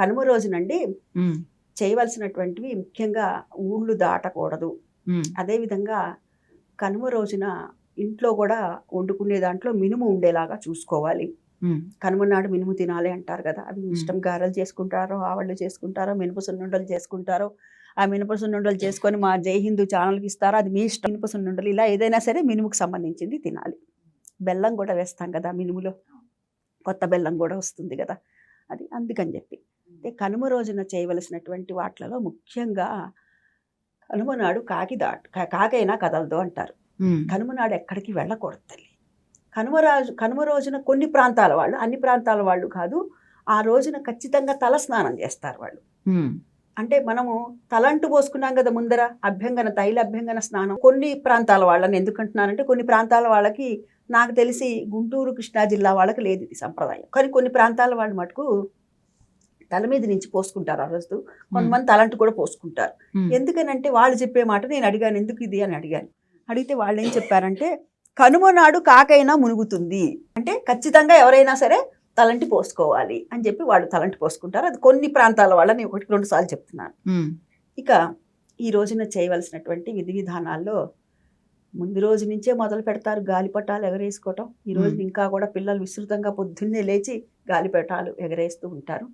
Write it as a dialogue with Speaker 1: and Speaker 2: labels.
Speaker 1: కనుమ రోజునండి చేయవలసినటువంటివి ముఖ్యంగా ఊళ్ళు దాటకూడదు. అదేవిధంగా కనుమ రోజున ఇంట్లో కూడా వండుకునే దాంట్లో మినుము ఉండేలాగా చూసుకోవాలి. కనుమ నాడు మినుము తినాలి అంటారు కదా, అవి ఇష్టం గారెలు చేసుకుంటారో, ఆవళ్ళు చేసుకుంటారో, మినప సున్నుండలు చేసుకుంటారో, ఆ మినప సున్నుండలు చేసుకొని మా జై హిందూ ఛానల్కి ఇస్తారో, అది మీ ఇష్టం. మినప సున్నుండలు ఇలా ఏదైనా సరే మినుముకు సంబంధించింది తినాలి. బెల్లం కూడా వేస్తాం కదా మినుములో, కొత్త బెల్లం కూడా వస్తుంది కదా, అది అందుకని చెప్పి. కనుమ రోజున చేయవలసినటువంటి వాటిలలో ముఖ్యంగా కనుమ నాడు కాకైనా కదలదు అంటారు. కనుమ నాడు ఎక్కడికి వెళ్ళకూడదు తల్లి. కనుమ రోజున కొన్ని ప్రాంతాల వాళ్ళు, అన్ని ప్రాంతాల వాళ్ళు కాదు, ఆ రోజున ఖచ్చితంగా తల స్నానం చేస్తారు వాళ్ళు. అంటే మనము తలంటు పోసుకున్నాం కదా ముందర, తైల అభ్యంగన స్నానం. కొన్ని ప్రాంతాల వాళ్ళని ఎందుకంటున్నానంటే, కొన్ని ప్రాంతాల వాళ్ళకి, నాకు తెలిసి గుంటూరు కృష్ణా జిల్లా వాళ్ళకి లేదు ఇది సంప్రదాయం, కానీ కొన్ని ప్రాంతాల వాళ్ళు మటుకు తల మీద నుంచి పోసుకుంటారు ఆ రోజు. కొంతమంది తలంటు కూడా పోసుకుంటారు. ఎందుకనంటే వాళ్ళు చెప్పే మాట నేను అడిగాను, ఎందుకు ఇది అని అడిగాను. అడిగితే వాళ్ళు ఏం చెప్పారంటే, కనుమ నాడు కాకైనా మునుగుతుంది అంటే ఖచ్చితంగా ఎవరైనా సరే తలంటి పోసుకోవాలి అని చెప్పి వాళ్ళు తలంటి పోసుకుంటారు. అది కొన్ని ప్రాంతాల వాళ్ళని 1-2 సార్లు చెప్తున్నాను. ఇక ఈ రోజున చేయవలసినటువంటి విధి విధానాల్లో ముందు రోజు నుంచే మొదలు పెడతారు గాలిపటాలు ఎగరేసుకోవటం. ఈ రోజు ఇంకా కూడా పిల్లలు విస్తృతంగా పొద్దున్నే లేచి గాలిపటాలు ఎగరేస్తూ ఉంటారు.